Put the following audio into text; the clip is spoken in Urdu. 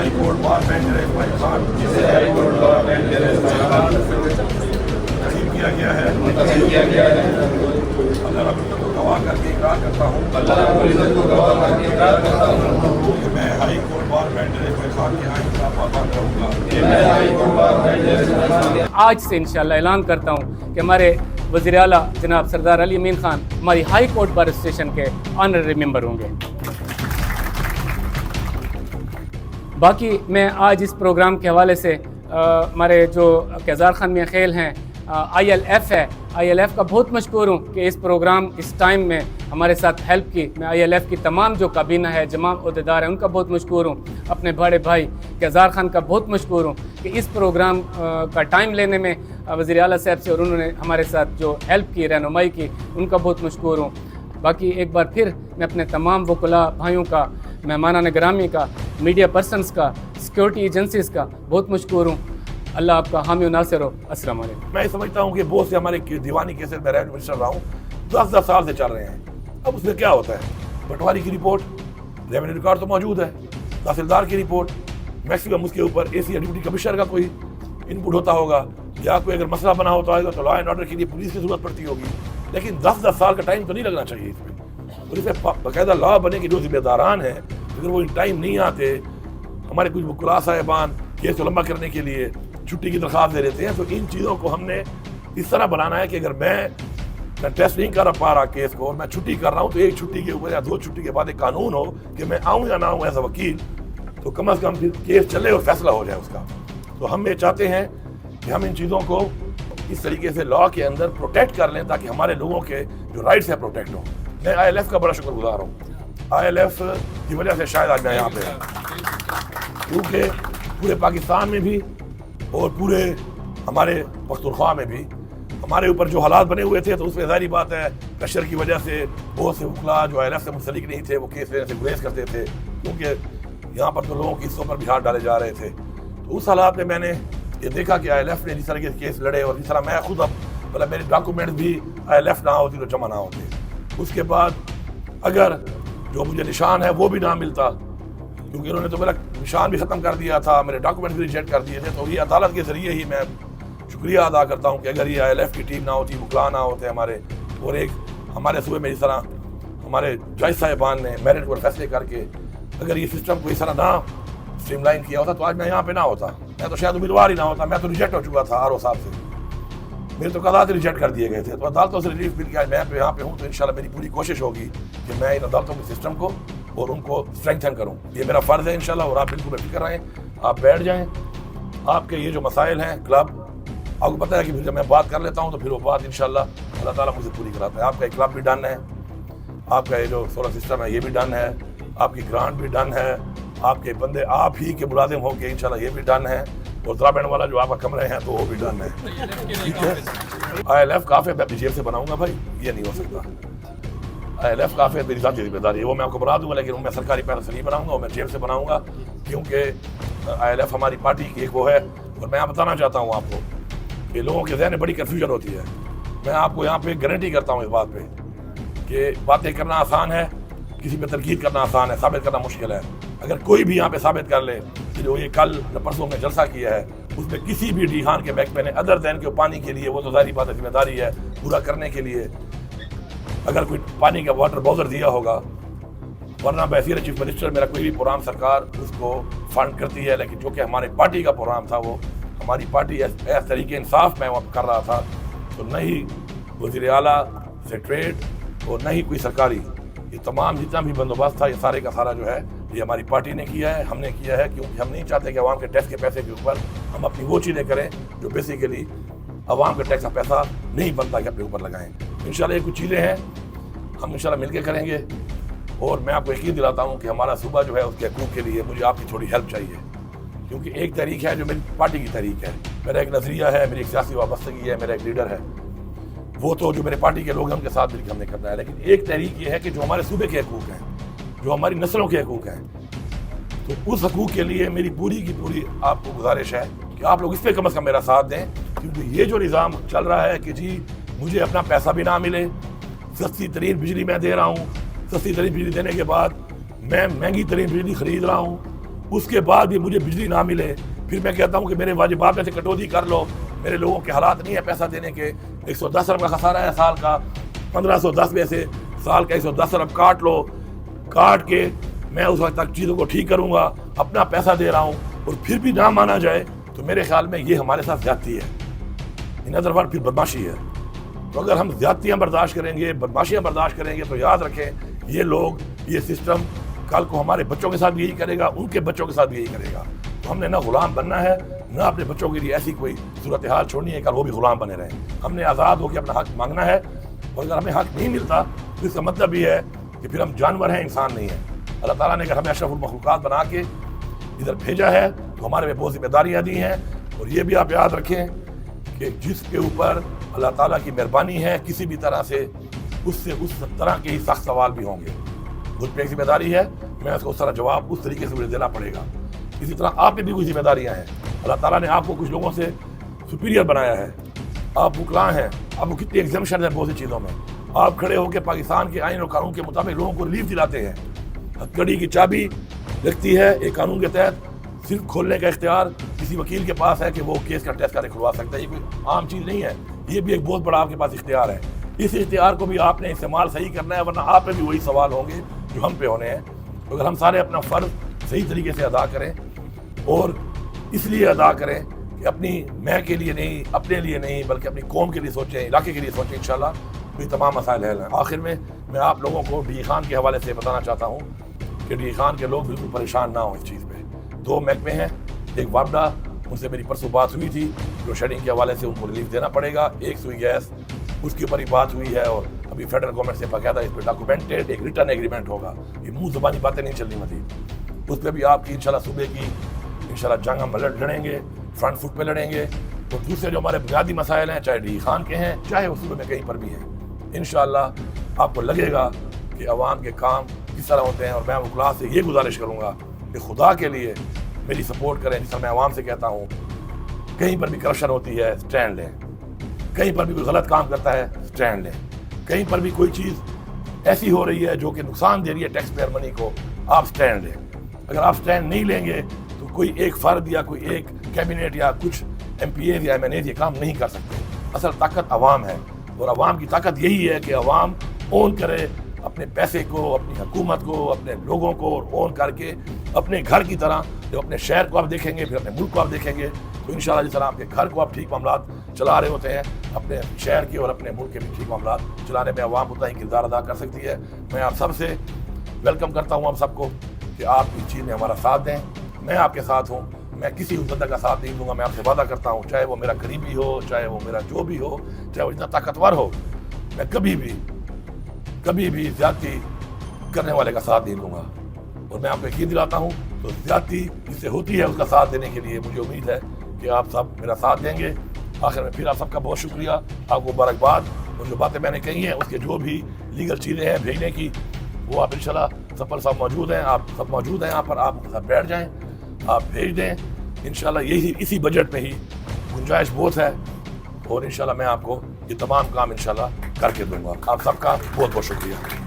High court bar bench Ismail Khan تقسیم کیا گیا ہے اللہ رب العزت کو گواہ کر کے اقرار کرتا ہوں کہ میں high court bar bench Ismail Khan کے آئین کا پابند رہوں گا۔ آج سے انشاءاللہ اعلان کرتا ہوں کہ ہمارے وزیر اعلیٰ جناب سردار علی امین خان ہماری ہائی کورٹ بار اسٹیشن کے آنرری ممبر ہوں گے۔ باقی میں آج اس پروگرام کے حوالے سے ہمارے جو کیزار خان میاں خیل ہیں، آئی ایل ایف ہے، آئی ایل ایف کا بہت مشکور ہوں کہ اس پروگرام اس ٹائم میں ہمارے ساتھ ہیلپ کی۔ میں آئی ایل ایف کی تمام جو کابینہ ہے، تمام عہدیدار ہیں، ان کا بہت مشکور ہوں۔ اپنے بڑے بھائی کیزار خان کا بہت مشکور ہوں کہ اس پروگرام کا ٹائم لینے میں وزیر اعلیٰ صاحب سے اور انہوں نے ہمارے ساتھ جو ہیلپ کی، رہنمائی کی، ان کا بہت مشکور ہوں۔ باقی ایک بار پھر میں اپنے تمام وکلاء بھائیوں کا، مہمانان گرامی کا، میڈیا پرسنز کا، سیکیورٹی ایجنسیز کا بہت مشکور ہوں۔ اللہ آپ کا حامی و ناصر ہو۔ السلام علیکم۔ میں سمجھتا ہوں کہ بہت سے ہمارے دیوانی کیسز میں ریونیو منسٹر رہا ہوں، 10 سال سے چل رہے ہیں۔ اب اس میں کیا ہوتا ہے؟ پٹواری کی رپورٹ، ریونیو ریکارڈ تو موجود ہے، تحصیلدار کی رپورٹ، میکسیمم اس کے اوپر اے سی یا ڈپٹی کمشنر کا کوئی انپٹ ہوتا ہوگا، یا کوئی اگر مسئلہ بنا ہوتا ہوگا تو لا اینڈ آرڈر کے لیے پولیس کی ضرورت پڑتی ہوگی۔ لیکن 10 سال کا ٹائم تو نہیں لگنا چاہیے اس میں، اور اس میں باقاعدہ لا بنے کہ جو ذمہ داران ہیں اگر وہ ان ٹائم نہیں آتے، ہمارے کچھ وکلاء صاحبان کیس کو لمبا کرنے کے لیے چھٹی کی درخواست دے دیتے ہیں، تو ان چیزوں کو ہم نے اس طرح بنانا ہے کہ اگر میں کنٹیسٹ نہیں کر پا رہا کیس کو، میں چھٹی کر رہا ہوں، تو ایک چھٹی کے اوپر یا 2 چھٹی کے بعد ایک قانون ہو کہ میں آؤں یا نہ آؤں ایز اے وکیل، تو کم از کم پھر کیس چلے اور فیصلہ ہو جائے اس کا۔ تو ہم یہ چاہتے ہیں کہ ہم ان چیزوں کو اس طریقے سے لا کے اندر پروٹیکٹ کر لیں تاکہ ہمارے لوگوں کے جو رائٹس ہیں پروٹیکٹ ہوں۔ میں آئی ایل ایف کا بڑا شکر گزار ہوں، آئی ایل ایف کی وجہ سے شاید آج میں یہاں پہ ہوں، کیونکہ پورے پاکستان میں بھی اور پورے ہمارے پختونخوا میں بھی ہمارے اوپر جو حالات بنے ہوئے تھے، تو اس میں ظاہری بات ہے پریشر کی وجہ سے بہت سے وکلاء جو آئی ایل ایف سے منسلک نہیں تھے وہ کیس لینے سے گریز کرتے تھے، کیونکہ یہاں پر تو لوگوں کی حصوں پر بھی ہاتھ ڈالے جا رہے تھے۔ تو اس حالات میں نے یہ دیکھا کہ آئی ایل ایف نے جس طرح کے کیس لڑے، اور جس طرح میں خود اب مطلب میرے ڈاکومنٹ بھی آئی ایل ایف نہ ہوتی تو جمع نہ ہوتے، اس کے بعد اگر جو مجھے نشان ہے وہ بھی نہ ملتا، کیونکہ انہوں نے تو میرا نشان بھی ختم کر دیا تھا، میرے ڈاکومنٹ بھی ریجیکٹ کر دیے تھے، تو یہ عدالت کے ذریعے ہی میں شکریہ ادا کرتا ہوں کہ اگر یہ آئی ایل ایف کی ٹیم نہ ہوتی، وکلاء نہ ہوتے ہمارے، اور ایک ہمارے صوبے میں اس طرح ہمارے جج صاحبان نے میرٹ پر فیصلے کر کے اگر یہ سسٹم کو اس طرح نہ اسٹریم لائن کیا ہوتا تو آج میں یہاں پہ نہ ہوتا، میں تو شاید امیدوار ہی نہ ہوتا، میں تو ریجیکٹ ہو چکا تھا آر او صاحب سے، میرے تو قضاء ریجیکٹ کر دیے گئے تھے۔ تو عدالتوں سے ریلیف مل کے آج میں یہاں پہ ہوں، تو انشاءاللہ میری پوری کوشش ہوگی کہ میں ان عدالتوں کے سسٹم کو اور ان کو اسٹرینگتھن کروں، یہ میرا فرض ہے انشاءاللہ، اور آپ بالکل بے فکر رہیں، آپ بیٹھ جائیں۔ آپ کے یہ جو مسائل ہیں کلب، آپ کو پتہ ہے کہ پھر جب میں بات کر لیتا ہوں تو پھر وہ بات انشاءاللہ اللہ تعالیٰ مجھے پوری کراتا ہے۔ آپ کا کلب بھی ڈن ہے، آپ کا یہ جو سولر سسٹم ہے یہ بھی ڈن ہے، آپ کی گرانٹ بھی ڈن ہے، آپ کے بندے آپ ہی کے ملازم ہو کے انشاءاللہ یہ بھی ڈن ہے، اور ذرا والا جو آپ کا کمرے ہیں تو وہ بھی ڈن ہے، ٹھیک ہے۔ آئی ایل ایف کافی میں اپنی جیب سے بناؤں گا بھائی، یہ نہیں ہو سکتا۔ آئی ایل ایف کافی میری ذاتی ذمہ داری ہے، وہ میں آپ کو بنا دوں گا، لیکن وہ میں سرکاری پیسے سے نہیں بناؤں گا، وہ میں جیب سے بناؤں گا، کیونکہ آئی ایل ایف ہماری پارٹی کی ایک وہ ہے۔ اور میں بتانا چاہتا ہوں آپ کو کہ لوگوں کے ذہن میں بڑی کنفیوژن ہوتی ہے، میں آپ کو یہاں پہ گارنٹی کرتا ہوں اس بات پہ کہ باتیں کرنا آسان ہے، کسی پہ تنقید کرنا آسان ہے، ثابت کرنا مشکل ہے۔ اگر کوئی بھی یہاں پہ ثابت کر لے کہ جو یہ کل پرسوں میں جلسہ کیا ہے اس میں کسی بھی ڈیہان کے محکمے نے ادر دین کے پانی کے لیے، وہ تو ظاہری بات ہے ذمہ داری ہے پورا کرنے کے لیے، اگر کوئی پانی کا واٹر باؤزر دیا ہوگا، ورنہ بحیثیت چیف منسٹر میرا کوئی بھی پروگرام سرکار اس کو فنڈ کرتی ہے، لیکن جو کہ ہمارے پارٹی کا پروگرام تھا، وہ ہماری پارٹی ایس طریقے انصاف میں کر رہا تھا، تو نہ ہی وزیر اعلیٰ سے ٹریڈ اور نہ ہی کوئی سرکاری، یہ تمام جتنا بھی بندوبست تھا یہ سارے کا سارا جو ہے یہ ہماری پارٹی نے کیا ہے، ہم نے کیا ہے، کیونکہ ہم نہیں چاہتے کہ عوام کے ٹیکس کے پیسے کے اوپر ہم اپنی وہ چیزیں کریں جو بیسیکلی عوام کے ٹیکس کا پیسہ نہیں بنتا کہ اپنے اوپر لگائیں۔ انشاءاللہ یہ کچھ چیزیں ہیں ہم انشاءاللہ مل کے کریں گے، اور میں آپ کو یقین دلاتا ہوں کہ ہمارا صوبہ جو ہے اس کے حقوق کے لیے مجھے آپ کی تھوڑی ہیلپ چاہیے، کیونکہ ایک تحریک ہے جو میری پارٹی کی تحریک ہے، میرا ایک نظریہ ہے، میری ایک سیاسی وابستگی ہے، میرا ایک لیڈر ہے، وہ تو جو میرے پارٹی کے لوگ ہیں ان کے ساتھ مل کے ہم نے کرنا ہے، لیکن ایک تحریک یہ ہے کہ جو ہمارے صوبے کے حقوق ہیں، جو ہماری نسلوں کے حقوق ہیں، تو اس حقوق کے لیے میری پوری کی پوری آپ کو گزارش ہے کہ آپ لوگ اس پہ کم از کم میرا ساتھ دیں، کیونکہ یہ جو نظام چل رہا ہے کہ جی مجھے اپنا پیسہ بھی نہ ملے، سستی ترین بجلی میں دے رہا ہوں، سستی ترین بجلی دینے کے بعد میں مہنگی ترین بجلی خرید رہا ہوں، اس کے بعد بھی مجھے بجلی نہ ملے، پھر میں کہتا ہوں کہ میرے واجبات میں سے کٹوتی کر لو، میرے لوگوں کے حالات نہیں ہے پیسہ دینے کے، 110 ارب کا خسارہ ہے سال کا، 1510 میں سے سال کا 110 ارب کاٹ لو، کاٹ کے میں اس وقت تک چیزوں کو ٹھیک کروں گا، اپنا پیسہ دے رہا ہوں، اور پھر بھی نہ مانا جائے تو میرے خیال میں یہ ہمارے ساتھ زیادتی ہے، ان ادر ورڈ پھر بدماشی ہے۔ تو اگر ہم زیادتیاں برداشت کریں گے، بدماشیاں برداشت کریں گے، تو یاد رکھیں یہ لوگ، یہ سسٹم کل کو ہمارے بچوں کے ساتھ بھی یہی کرے گا، ان کے بچوں کے ساتھ بھی یہی کرے گا۔ تو ہم نے نہ غلام بننا ہے، نہ اپنے بچوں کے لیے ایسی کوئی صورتحال چھوڑنی ہے کہ وہ بھی غلام بنے رہیں۔ ہم نے آزاد ہو کے اپنا حق مانگنا ہے، اور اگر ہمیں حق نہیں ملتا تو اس کا مطلب یہ ہے کہ پھر ہم جانور ہیں، انسان نہیں ہیں۔ اللہ تعالیٰ نے اگر ہمیں اشرف المخلوقات بنا کے ادھر بھیجا ہے تو ہمارے پہ بہت ذمہ داریاں دی ہیں، اور یہ بھی آپ یاد رکھیں کہ جس کے اوپر اللہ تعالیٰ کی مہربانی ہے کسی بھی طرح سے، اس سے اس طرح کے ہی سخت سوال بھی ہوں گے۔ مجھ پہ ایک ذمہ داری ہے، میں اس کو اس طرح جواب اس طریقے سے مجھے دینا پڑے گا۔ اسی طرح آپ پہ بھی کوئی ذمہ داریاں ہیں۔ اللہ تعالیٰ نے آپ کو کچھ لوگوں سے سپیریئر بنایا ہے، آپ وکلاء ہیں، آپ کو کتنی ایگزمپشن ہیں بہت سی چیزوں میں، آپ کھڑے ہو کے پاکستان کے آئین اور قانون کے مطابق لوگوں کو ریلیف دلاتے ہیں۔ ہتھکڑی کی چابی لگتی ہے ایک قانون کے تحت، صرف کھولنے کا اختیار کسی وکیل کے پاس ہے کہ وہ کیس کا ٹیسٹ کرے کھلوا سکتا ہے، یہ کوئی عام چیز نہیں ہے، یہ بھی ایک بہت بڑا آپ کے پاس اختیار ہے۔ اس اختیار کو بھی آپ نے استعمال صحیح کرنا ہے، ورنہ آپ پہ بھی وہی سوال ہوں گے جو ہم پہ ہونے ہیں۔ تو اگر ہم سارے اپنا فرض صحیح طریقے سے ادا کریں، اور اس لیے ادا کریں کہ اپنی میں کے لیے نہیں، اپنے لیے نہیں، بلکہ اپنی قوم کے لیے سوچیں، علاقے کے لیے سوچیں، انشاءاللہ یہ تمام مسائل حل ہیں۔ آخر میں آپ لوگوں کو ڈی خان کے حوالے سے بتانا چاہتا ہوں کہ ڈی خان کے لوگ بالکل پریشان نہ ہوں اس چیز پہ۔ 2 محکمے ہیں، ایک وابڈا، ان سے میری پرسوں بات ہوئی تھی، جو شیڈنگ کے حوالے سے ان کو ریلیف دینا پڑے گا، ایک سوئی گیس، اس کے اوپر ہی بات ہوئی ہے، اور ابھی فیڈرل گورنمنٹ سے باقاعدہ اس پہ ڈاکومنٹڈ ایک ریٹرن ایگریمنٹ ہوگا، یہ منہ زبانی باتیں نہیں چلنی مزید۔ اس پہ بھی آپ کی انشاءاللہ صوبے کی انشاءاللہ جنگ ہم لڑیں گے، فرنٹ فٹ پہ لڑیں گے، اور دوسرے جو ہمارے بنیادی مسائل ہیں، چاہے ڈی خان کے ہیں، چاہے وہ صوبے میں کہیں پر بھی ہیں، انشاءاللہ آپ کو لگے گا کہ عوام کے کام کس طرح ہوتے ہیں۔ اور میں وکلاء سے یہ گزارش کروں گا کہ خدا کے لیے میری سپورٹ کریں، جس طرح میں عوام سے کہتا ہوں، کہیں پر بھی کرپشن ہوتی ہے سٹینڈ لیں، کہیں پر بھی کوئی غلط کام کرتا ہے سٹینڈ لیں، کہیں پر بھی کوئی چیز ایسی ہو رہی ہے جو کہ نقصان دے رہی ہے ٹیکس پیئر منی کو، آپ سٹینڈ لیں۔ اگر آپ سٹینڈ نہیں لیں گے تو کوئی ایک فرد یا کوئی ایک کیبنٹ یا کچھ ایم پی ایز یا ایم این ایز یہ کام نہیں کر سکتے۔ اصل طاقت عوام ہے، اور عوام کی طاقت یہی ہے کہ عوام اون کرے اپنے پیسے کو، اپنی حکومت کو، اپنے لوگوں کو، اور اون کر کے اپنے گھر کی طرح، جب اپنے شہر کو آپ دیکھیں گے پھر اپنے ملک کو آپ دیکھیں گے، تو انشاءاللہ جس طرح آپ کے گھر کو آپ ٹھیک معاملات چلا رہے ہوتے ہیں، اپنے شہر کے اور اپنے ملک کے بھی ٹھیک معاملات چلانے میں عوام اتنا ہی کردار ادا کر سکتی ہے۔ میں آپ سب سے ویلکم کرتا ہوں آپ سب کو کہ آپ اس چیز میں ہمارا ساتھ دیں، میں آپ کے ساتھ ہوں، میں کسی اس بندہ کا ساتھ نہیں دوں گا، میں آپ سے وعدہ کرتا ہوں، چاہے وہ میرا قریبی ہو، چاہے وہ میرا جو بھی ہو، چاہے وہ اتنا طاقتور ہو، میں کبھی بھی زیادتی کرنے والے کا ساتھ نہیں دوں گا۔ اور میں آپ کو یقین دلاتا ہوں تو زیادتی جس سے ہوتی ہے اس کا ساتھ دینے کے لیے مجھے امید ہے کہ آپ سب میرا ساتھ دیں گے۔ آخر میں پھر آپ سب کا بہت شکریہ، آپ کو مبارکباد، اور جو باتیں میں نے کہی ہیں اس کے جو بھی لیگل چیزیں ہیں بھیجنے کی، وہ آپ انشاءاللہ سب پر سب موجود ہیں، آپ سب موجود ہیں یہاں پر، آپ سب بیٹھ جائیں، آپ بھیج دیں، انشاءاللہ اسی بجٹ میں ہی گنجائش بہت ہے، اور انشاءاللہ میں آپ کو یہ تمام کام انشاءاللہ کر کے دوں گا۔ آپ سب کا بہت بہت شکریہ۔